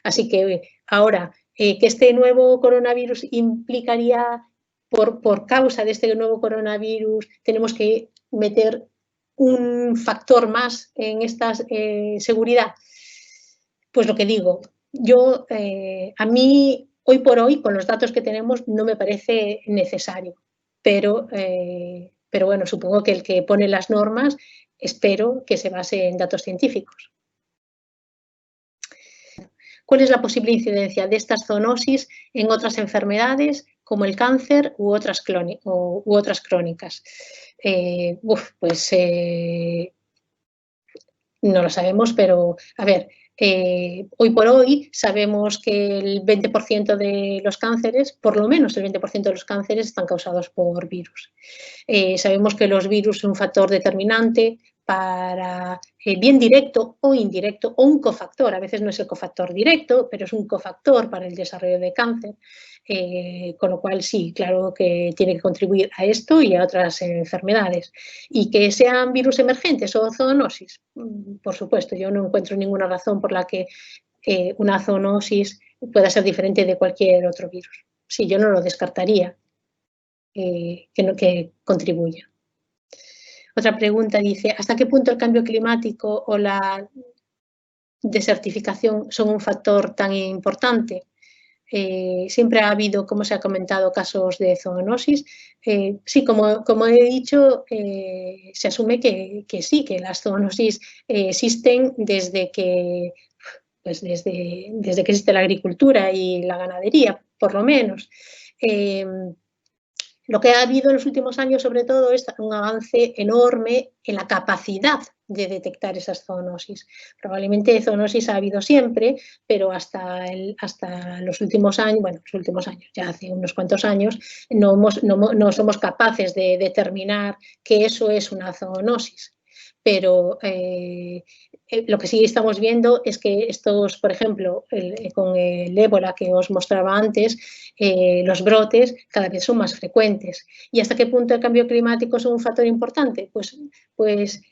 Así que ahora, que este nuevo coronavirus implicaría, por causa de este nuevo coronavirus, tenemos que meter un factor más en esta seguridad. Pues lo que digo, yo, a mí, hoy por hoy, con los datos que tenemos, no me parece necesario. Pero bueno, supongo que el que pone las normas, espero que se base en datos científicos. ¿Cuál es la posible incidencia de estas zoonosis en otras enfermedades como el cáncer u otras crónicas? Pues no lo sabemos, pero a ver, hoy por hoy sabemos que el 20% de los cánceres, por lo menos el 20% de los cánceres están causados por virus. Sabemos que los virus son un factor determinante para, bien directo o indirecto, o un cofactor. A veces no es el cofactor directo, pero es un cofactor para el desarrollo de cáncer. Con lo cual, sí, claro que tiene que contribuir a esto y a otras enfermedades. Y que sean virus emergentes o zoonosis, por supuesto, yo no encuentro ninguna razón por la que una zoonosis pueda ser diferente de cualquier otro virus. Sí, yo no lo descartaría que contribuya. Otra pregunta dice, ¿hasta qué punto el cambio climático o la desertificación son un factor tan importante? Siempre ha habido, como se ha comentado, casos de zoonosis. Sí, como he dicho, se asume que sí, que las zoonosis existen desde que existe la agricultura y la ganadería, por lo menos. Lo que ha habido en los últimos años, sobre todo, es un avance enorme en la capacidad de detectar esas zoonosis. Probablemente zoonosis ha habido siempre, pero hasta los últimos años, bueno, los últimos años, ya hace unos cuantos años, no somos capaces de determinar que eso es una zoonosis. Pero lo que sí estamos viendo es que estos, por ejemplo, con el ébola que os mostraba antes, los brotes cada vez son más frecuentes. ¿Y hasta qué punto el cambio climático es un factor importante? Pues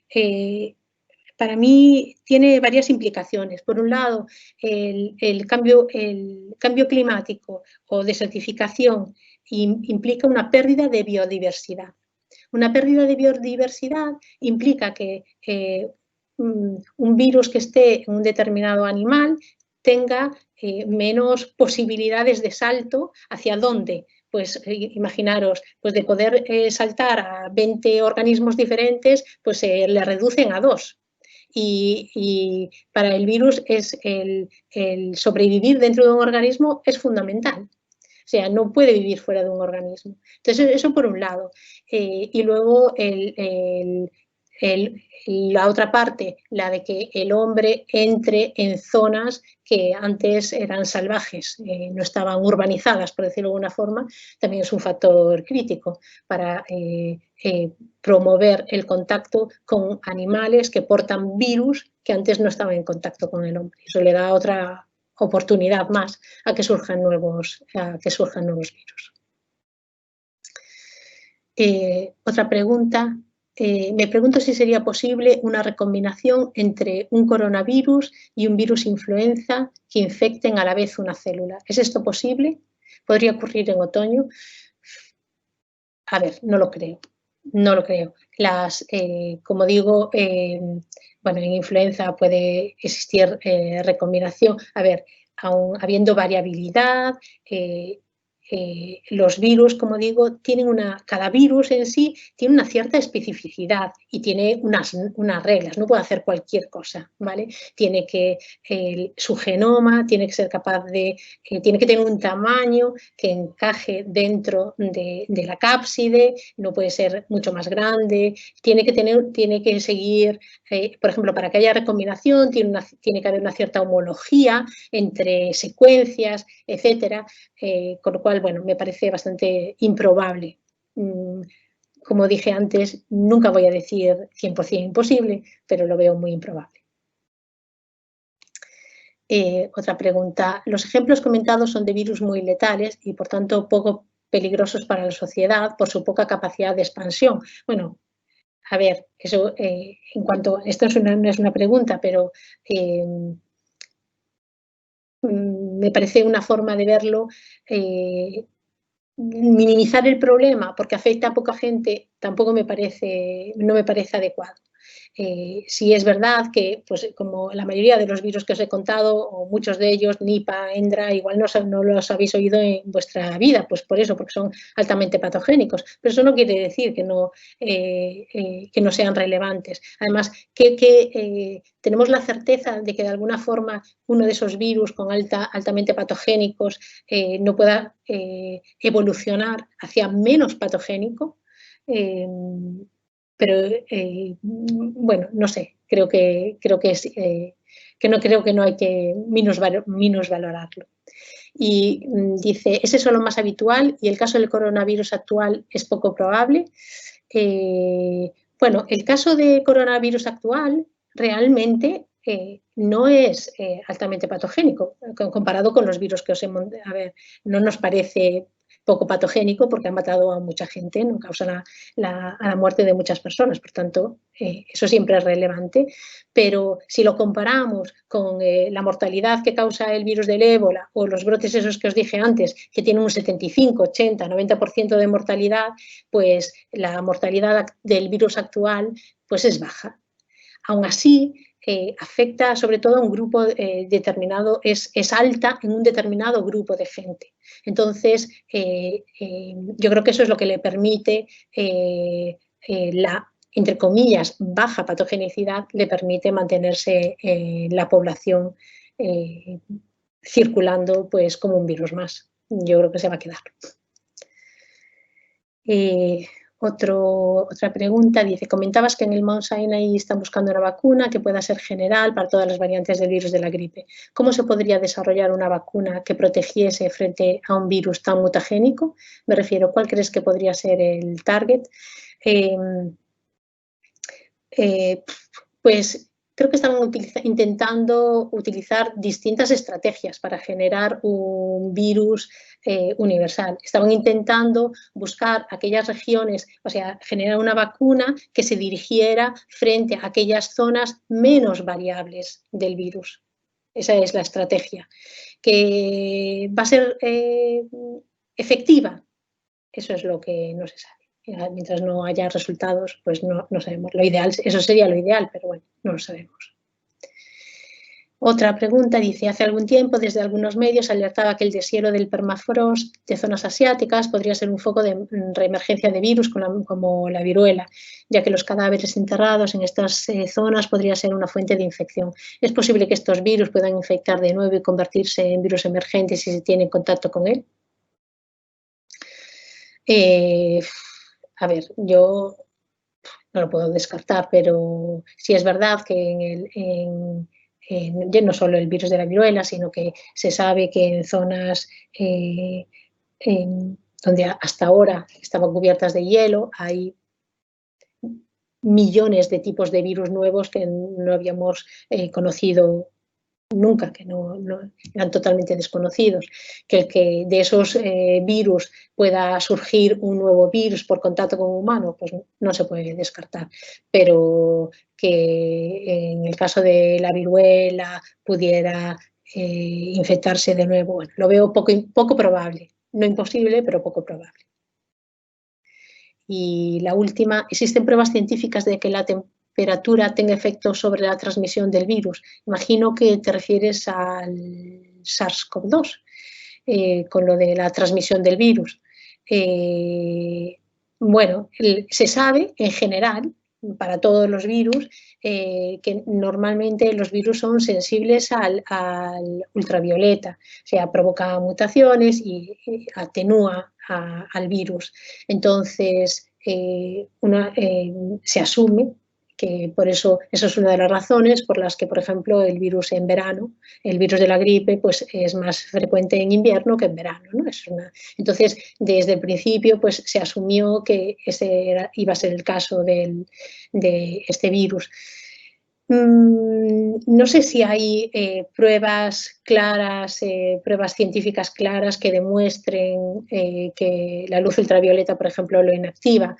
para mí tiene varias implicaciones. Por un lado, el cambio climático o desertificación implica una pérdida de biodiversidad. Una pérdida de biodiversidad implica que un virus que esté en un determinado animal tenga menos posibilidades de salto. ¿Hacia dónde? Pues imaginaros, pues de poder saltar a 20 organismos diferentes, pues le reducen a 2. Y para el virus el sobrevivir dentro de un organismo es fundamental. O sea, no puede vivir fuera de un organismo. Entonces, eso por un lado. Y luego la otra parte, la de que el hombre entre en zonas que antes eran salvajes, no estaban urbanizadas, por decirlo de alguna forma, también es un factor crítico para promover el contacto con animales que portan virus que antes no estaban en contacto con el hombre. Eso le da otra oportunidad más a que surjan nuevos virus. Otra pregunta. Me pregunto si sería posible una recombinación entre un coronavirus y un virus influenza que infecten a la vez una célula. ¿Es esto posible? ¿Podría ocurrir en otoño? A ver, no lo creo. No lo creo. Como digo, bueno, en influenza puede existir recombinación. A ver, aún habiendo variabilidad, los virus, como digo, cada virus en sí tiene una cierta especificidad y tiene unas reglas, no puede hacer cualquier cosa, ¿vale? Su genoma tiene que ser capaz tiene que tener un tamaño que encaje dentro de la cápside, no puede ser mucho más grande, tiene que seguir, por ejemplo, para que haya recombinación, tiene que haber una cierta homología entre secuencias, etcétera, con lo cual, bueno, me parece bastante improbable. Como dije antes, nunca voy a decir 100% imposible, pero lo veo muy improbable. Otra pregunta. Los ejemplos comentados son de virus muy letales y, por tanto, poco peligrosos para la sociedad por su poca capacidad de expansión. Bueno, a ver, eso en cuanto... Esto no es una pregunta, pero... me parece una forma de verlo, minimizar el problema porque afecta a poca gente tampoco no me parece adecuado. Sí es verdad que, pues, como la mayoría de los virus que os he contado, o muchos de ellos, Nipah, Hendra, igual no los habéis oído en vuestra vida, pues por eso, porque son altamente patogénicos. Pero eso no quiere decir que no sean relevantes. Además, tenemos la certeza de que de alguna forma uno de esos virus altamente patogénicos no pueda evolucionar hacia menos patogénico. Pero, bueno, no sé, creo que no hay que minusvalorarlo. Y dice, ¿es eso lo más habitual? Y el caso del coronavirus actual es poco probable. Bueno, el caso de coronavirus actual realmente no es altamente patogénico comparado con los virus que os hemos... A ver, no nos parece poco patogénico porque ha matado a mucha gente, no causa la muerte de muchas personas, por tanto, eso siempre es relevante, pero si lo comparamos con la mortalidad que causa el virus del ébola o los brotes esos que os dije antes, que tienen un 75, 80, 90% de mortalidad, pues la mortalidad del virus actual pues es baja. Aún así, afecta sobre todo a un grupo determinado, es alta en un determinado grupo de gente. Entonces, yo creo que eso es lo que le permite la, entre comillas, baja patogenicidad, le permite mantenerse la población circulando pues, como un virus más. Yo creo que se va a quedar. Otra pregunta, dice, comentabas que en el Mount Sinai están buscando una vacuna que pueda ser general para todas las variantes del virus de la gripe. ¿Cómo se podría desarrollar una vacuna que protegiese frente a un virus tan mutagénico? Me refiero, ¿cuál crees que podría ser el target? Pues creo que estaban intentando utilizar distintas estrategias para generar un virus universal. Estaban intentando buscar aquellas regiones, o sea, generar una vacuna que se dirigiera frente a aquellas zonas menos variables del virus. Esa es la estrategia. ¿Que va a ser efectiva? Eso es lo que no se sabe. Mientras no haya resultados, pues no sabemos. Lo ideal, eso sería lo ideal, pero bueno, no lo sabemos. Otra pregunta dice, hace algún tiempo desde algunos medios alertaba que el deshielo del permafrost de zonas asiáticas podría ser un foco de reemergencia de virus como la viruela, ya que los cadáveres enterrados en estas zonas podría ser una fuente de infección. ¿Es posible que estos virus puedan infectar de nuevo y convertirse en virus emergentes si se tiene contacto con él? A ver, yo no lo puedo descartar, pero sí es verdad que no solo el virus de la viruela, sino que se sabe que en zonas donde hasta ahora estaban cubiertas de hielo hay millones de tipos de virus nuevos que no habíamos conocido nunca, que no eran totalmente desconocidos, que de esos virus pueda surgir un nuevo virus por contacto con un humano, pues no se puede descartar, pero que en el caso de la viruela pudiera infectarse de nuevo, bueno, lo veo poco probable, no imposible, pero poco probable. Y la última, ¿existen pruebas científicas de que la temperatura tenga efecto sobre la transmisión del virus? Imagino que te refieres al SARS-CoV-2, con lo de la transmisión del virus. Bueno, se sabe en general, para todos los virus, que normalmente los virus son sensibles al ultravioleta, o sea, provoca mutaciones y atenúa al virus. Entonces, se asume que por eso es una de las razones por las que, por ejemplo, el virus en verano, el virus de la gripe, pues es más frecuente en invierno que en verano, ¿no? Entonces, desde el principio, pues se asumió que ese iba a ser el caso de este virus. No sé si hay pruebas claras, pruebas científicas claras que demuestren que la luz ultravioleta, por ejemplo, lo inactiva.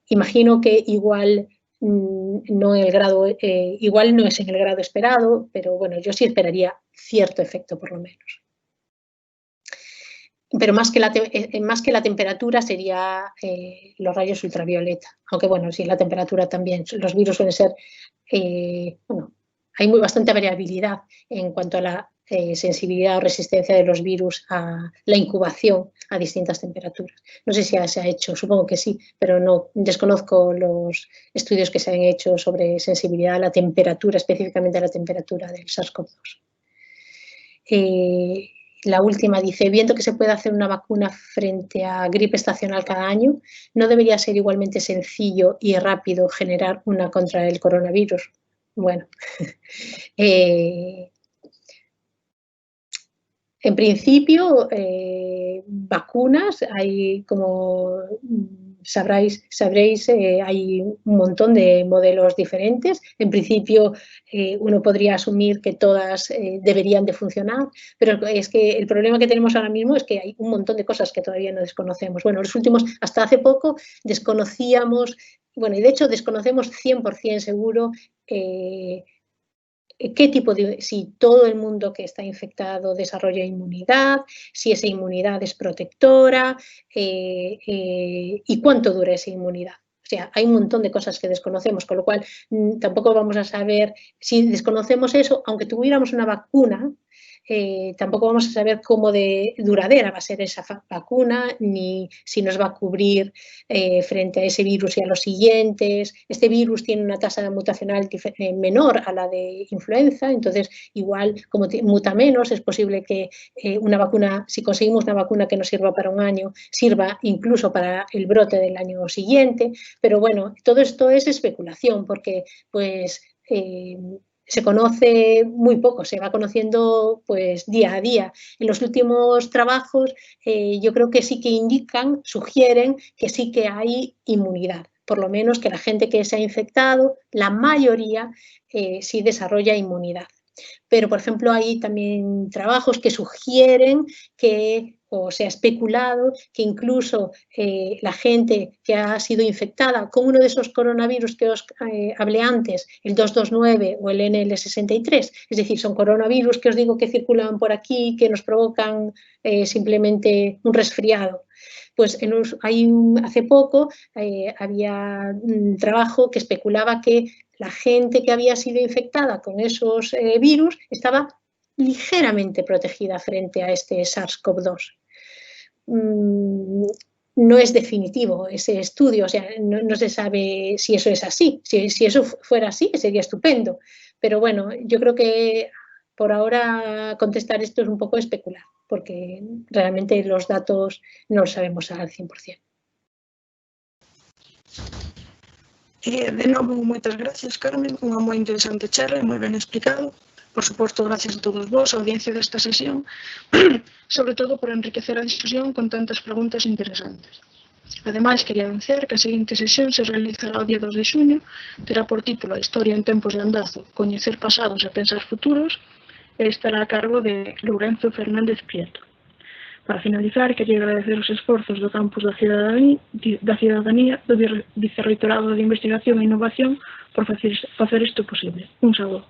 Imagino que igual no es en el grado esperado, pero bueno, yo sí esperaría cierto efecto por lo menos. Pero más que la temperatura sería los rayos ultravioleta, aunque bueno, sí, la temperatura también, los virus suelen ser, bueno, hay bastante variabilidad en cuanto a la sensibilidad o resistencia de los virus a la incubación a distintas temperaturas. No sé si se ha hecho, supongo que sí, pero no desconozco los estudios que se han hecho sobre sensibilidad a la temperatura, específicamente a la temperatura del SARS-CoV-2. la última dice, viendo que se puede hacer una vacuna frente a gripe estacional cada año, ¿no debería ser igualmente sencillo y rápido generar una contra el coronavirus? Bueno, en principio, vacunas, hay como sabréis, hay un montón de modelos diferentes. En principio, uno podría asumir que todas deberían de funcionar, pero es que el problema que tenemos ahora mismo es que hay un montón de cosas que todavía no desconocemos. Bueno, los últimos, hasta hace poco, desconocíamos, bueno, y de hecho desconocemos 100% seguro qué tipo de, si todo el mundo que está infectado desarrolla inmunidad, si esa inmunidad es protectora y cuánto dura esa inmunidad. O sea, hay un montón de cosas que desconocemos, con lo cual tampoco vamos a saber, si desconocemos eso, aunque tuviéramos una vacuna, tampoco vamos a saber cómo de duradera va a ser esa vacuna, ni si nos va a cubrir frente a ese virus y a los siguientes. Este virus tiene una tasa mutacional menor a la de influenza, entonces igual como muta menos, es posible que una vacuna, si conseguimos una vacuna que nos sirva para un año, sirva incluso para el brote del año siguiente. Pero bueno, todo esto es especulación porque pues se conoce muy poco, se va conociendo pues día a día. En los últimos trabajos yo creo que sí que indican, sugieren que sí que hay inmunidad, por lo menos que la gente que se ha infectado, la mayoría sí desarrolla inmunidad. Pero, por ejemplo, hay también trabajos que sugieren que, o se ha especulado, que incluso la gente que ha sido infectada con uno de esos coronavirus que os hablé antes, el 229 o el NL63, es decir, son coronavirus que os digo que circulan por aquí, que nos provocan simplemente un resfriado. Pues hace poco había un trabajo que especulaba que la gente que había sido infectada con esos virus estaba ligeramente protegida frente a este SARS-CoV-2. No es definitivo ese estudio, o sea, no se sabe si eso es así. Si eso fuera así, sería estupendo. Pero bueno, yo creo que por ahora contestar esto es un poco especular, porque realmente los datos no los sabemos al 100%. De novo, moitas gracias, Carmen, unha moi interesante charla e moi ben explicado. Por suposto, gracias a todos vos, a audiencia desta sesión, sobre todo por enriquecer a discusión con tantas preguntas interesantes. Ademais, quería anunciar que a seguinte sesión se realizará o día 2 de xuño, terá por título a Historia en tempos de andazo, coñecer pasados e pensar futuros, e estará a cargo de Lourenzo Fernández Prieto. Para finalizar, quería agradecer os esforzos do Campus da Cidadanía do Vicerreitorado de Investigación e Innovación por facer isto posible. Un saúdo.